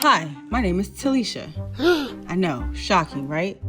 Hi, my name is Talisha. I know, shocking, right?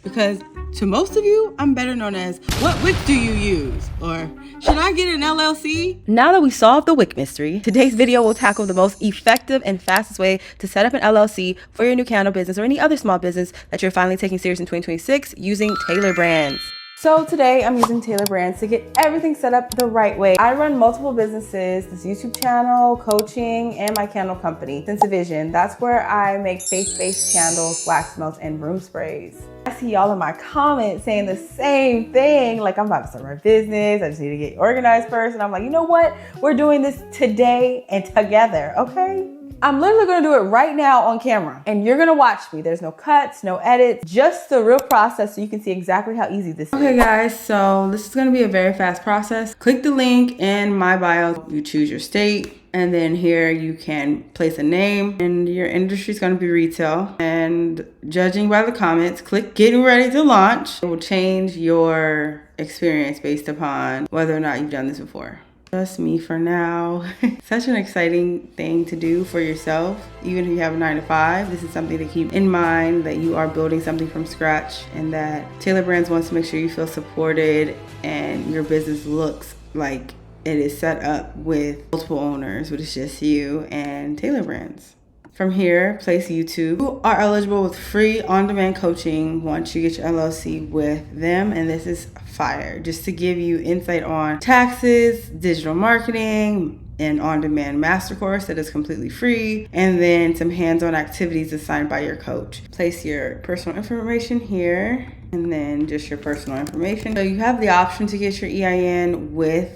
Because to most of you, I'm better known as, what wick do you use? Or, should I get an LLC? Now that we solved the wick mystery, today's video will tackle the most effective and fastest way to set up an LLC for your new candle business or any other small business that you're finally taking serious in 2026 using Tailor brands. So today I'm using Tailor brands to get everything set up the right way. I run multiple businesses, this YouTube channel, coaching, and my candle company, Sense of Vision. That's where I make faith-based candles, wax melts, and room sprays. I see y'all in my comments saying the same thing, like I'm about to start my business, I just need to get organized first. And I'm like, you know what? We're doing this today and together, okay? I'm literally gonna do it right now on camera and you're gonna watch me. There's no cuts, no edits, just the real process so you can see exactly how easy this is. Okay guys, so this is gonna be a very fast process. Click the link in my bio. You choose your state, and then here you can place a name, and your industry is gonna be retail. And judging by the comments, click getting ready to launch. It will change your experience based upon whether or not you've done this before. Just me for now. Such an exciting thing to do for yourself. Even if you have a 9-to-5, this is something to keep in mind, that you are building something from scratch and that Tailor Brands wants to make sure you feel supported and your business looks like it is set up with multiple owners, but it's just you and Tailor Brands. From here, place YouTube. You are eligible with free on-demand coaching once you get your LLC with them, and this is fire. Just to give you insight on taxes, digital marketing, an on-demand master course that is completely free, and then some hands-on activities assigned by your coach. Place your personal information here, and then just your personal information. So you have the option to get your EIN with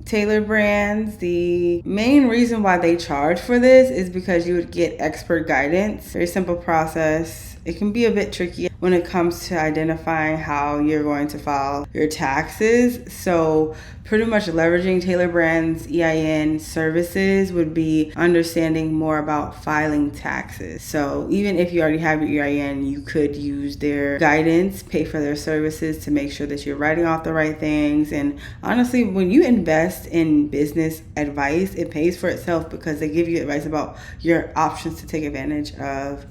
Tailor Brands. The main reason why they charge for this is because you would get expert guidance. Very simple process. It can be a bit tricky when it comes to identifying how you're going to file your taxes. So pretty much leveraging Tailor Brands EIN services would be understanding more about filing taxes. So even if you already have your EIN, you could use their guidance, pay for their services to make sure that you're writing off the right things. And honestly, when you invest in business advice, it pays for itself because they give you advice about your options to take advantage of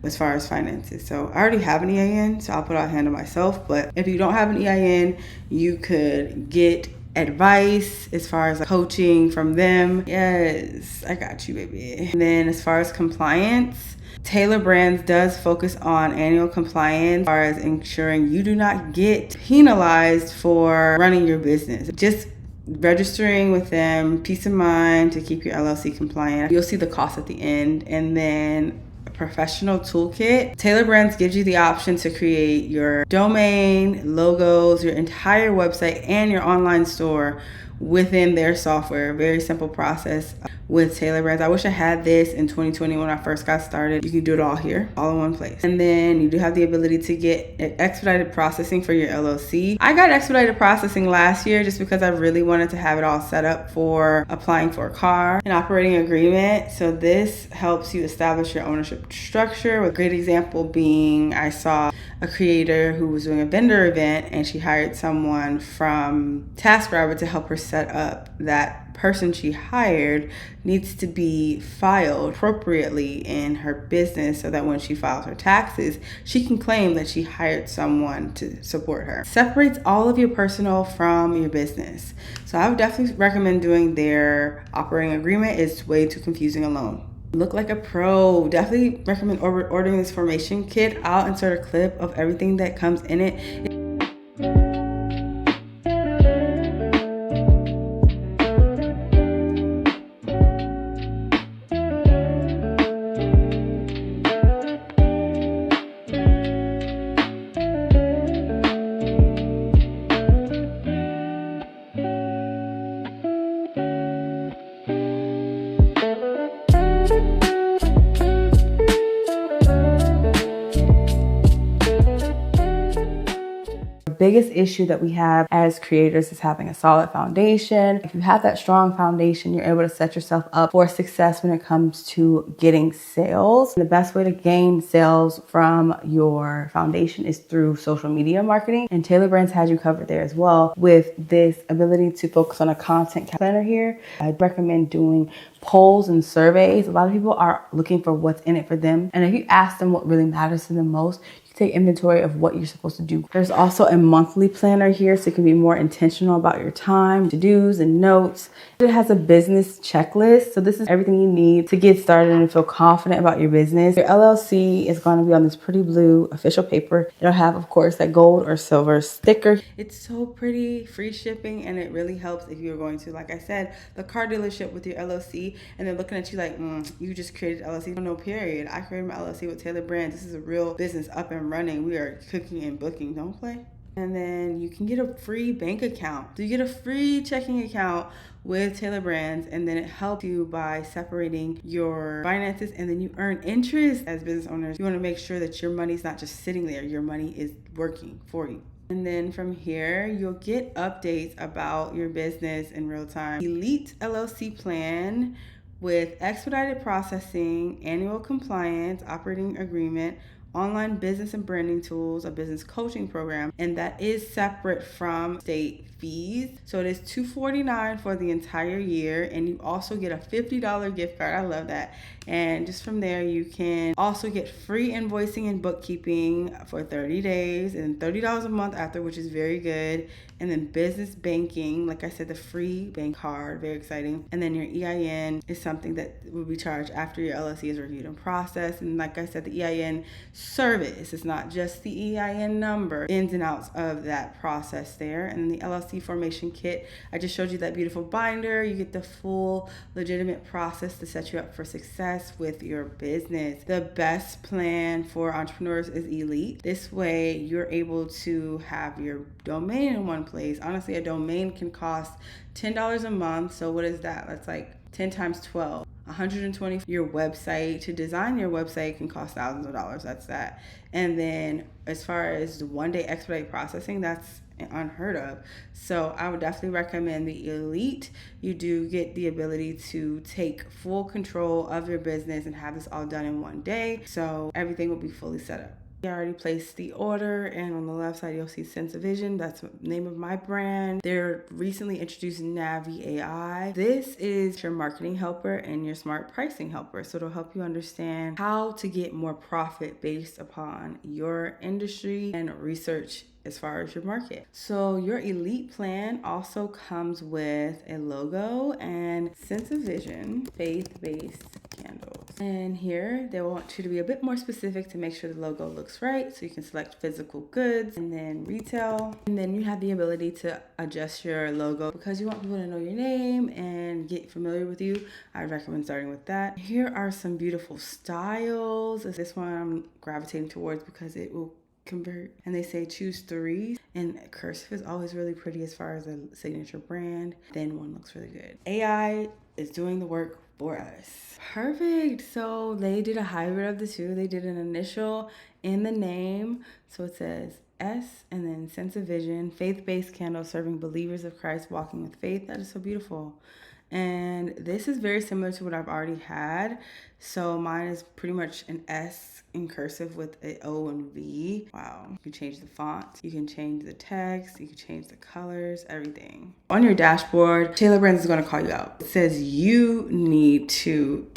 as far as finances. So I already have an EIN, so I'll put out a hand on myself. But if you don't have an EIN, you could get advice as far as coaching from them. Yes, I got you, baby. And then as far as compliance, Tailor Brands does focus on annual compliance as far as ensuring you do not get penalized for running your business. Just registering with them, peace of mind to keep your LLC compliant. You'll see the cost at the end. And then professional toolkit. Tailor Brands gives you the option to create your domain, logos, your entire website, and your online store within their software. Very simple process with Tailor Brands. I wish I had this in 2020 when I first got started. You can do it all here, all in one place. And then you do have the ability to get expedited processing for your LLC. I got expedited processing last year just because I really wanted to have it all set up for applying for a car and operating agreement. So this helps you establish your ownership structure. A great example being, I saw a creator who was doing a vendor event and she hired someone from TaskRabbit to help her set up. That person she hired needs to be filed appropriately in her business so that when she files her taxes, she can claim that she hired someone to support her. Separates all of your personal from your business. So I would definitely recommend doing their operating agreement. It's way too confusing alone. Look like a pro. Definitely recommend ordering this formation kit. I'll insert a clip of everything that comes in it. biggest issue that we have as creators is having a solid foundation. If you have that strong foundation, you're able to set yourself up for success when it comes to getting sales. The best way to gain sales from your foundation is through social media marketing, and Tailor Brands has you covered there as well with this ability to focus on a content planner here. I'd recommend doing polls and surveys. A lot of people are looking for what's in it for them, and if you ask them what really matters to them most, you take inventory of what you're supposed to do. There's also a monthly planner here, so you can be more intentional about your time, to-dos and notes. It has a business checklist, so this is everything you need to get started and feel confident about your business. Your LLC is going to be on this pretty blue official paper. It'll have, of course, that gold or silver sticker. It's so pretty, free shipping, and it really helps if you're going to, like I said, the car dealership with your LLC, and they're looking at you like, you just created LLC. No, period. I created my LLC with Tailor Brands. This is a real business up and running. We are cooking and booking. Don't play. And then you can get a free bank account. So you get a free checking account with Tailor Brands, and then it helps you by separating your finances, and then you earn interest. As business owners, you want to make sure that your money's not just sitting there. Your money is working for you. And then from here, you'll get updates about your business in real time. Elite LLC plan with expedited processing, annual compliance, operating agreement, online business and branding tools, a business coaching program, and that is separate from state fees. So it is $249 for the entire year, and you also get a $50 gift card. I love that. And just from there, you can also get free invoicing and bookkeeping for 30 days and $30 a month after, which is very good. And then business banking, like I said, the free bank card, very exciting. And then your EIN is something that will be charged after your LLC is reviewed and processed. And like I said, the EIN service, it's not just the EIN number, ins and outs of that process there. And then the LLC formation kit, I just showed you that beautiful binder. You get the full legitimate process to set you up for success with your business. The best plan for entrepreneurs is Elite. This way you're able to have your domain in one place. Honestly, a domain can cost $10 a month. So what is that? That's like 10 times 12. 120 for your website. To design your website can cost thousands of dollars. That's that. And then as far as the one-day expedite processing, that's unheard of. So I would definitely recommend the Elite. You do get the ability to take full control of your business and have this all done in one day. So everything will be fully set up. I already placed the order, and on the left side you'll see Sense of Vision. That's the name of my brand. They're recently introduced Navi AI. This is your marketing helper and your smart pricing helper. So it'll help you understand how to get more profit based upon your industry and research as far as your market. So your Elite plan also comes with a logo and Sense of Vision faith-based candles. And here they want you to be a bit more specific to make sure the logo looks right. So you can select physical goods and then retail. And then you have the ability to adjust your logo because you want people to know your name and get familiar with you. I recommend starting with that. Here are some beautiful styles. This one I'm gravitating towards because it will convert, and they say choose 3, and cursive is always really pretty as far as a signature brand. Then one looks really good. AI is doing the work for us. Perfect. So they did a hybrid of the two. They did an initial in the name, so it says S and then Sense of Vision, faith-based candle serving believers of Christ walking with faith. That is so beautiful. And this is very similar to what I've already had. So mine is pretty much an S in cursive with an O and V. Wow. You can change the font. You can change the text. You can change the colors, everything. On your dashboard, Tailor Brands is going to call you out. It says you need to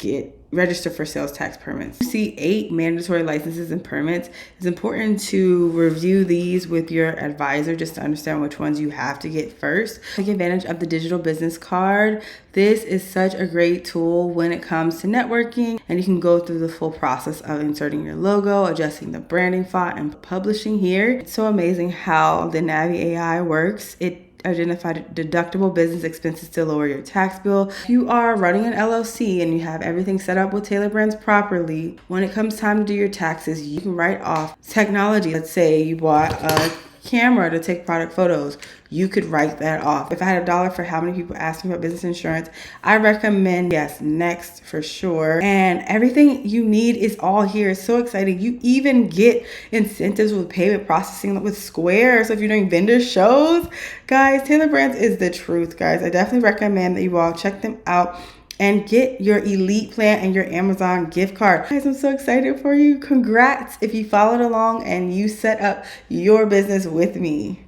register for sales tax permits. You see 8 mandatory licenses and permits. It's important to review these with your advisor just to understand which ones you have to get first. Take advantage of the digital business card. This is such a great tool when it comes to networking, and you can go through the full process of inserting your logo, adjusting the branding font, and publishing here. It's so amazing how the Navi AI works. It identified deductible business expenses to lower your tax bill. If you are running an LLC and you have everything set up with Tailor Brands properly, when it comes time to do your taxes, you can write off technology. Let's say you bought a camera to take product photos, you could write that off. If I had $1 for how many people ask me about business insurance, I recommend yes, Next for sure. And everything you need is all here. It's so exciting. You even get incentives with payment processing with Square. So if you're doing vendor shows, guys, Tailor Brands is the truth, guys. I definitely recommend that you all check them out and get your elite plan and your Amazon gift card. Guys, I'm so excited for you. Congrats if you followed along and you set up your business with me.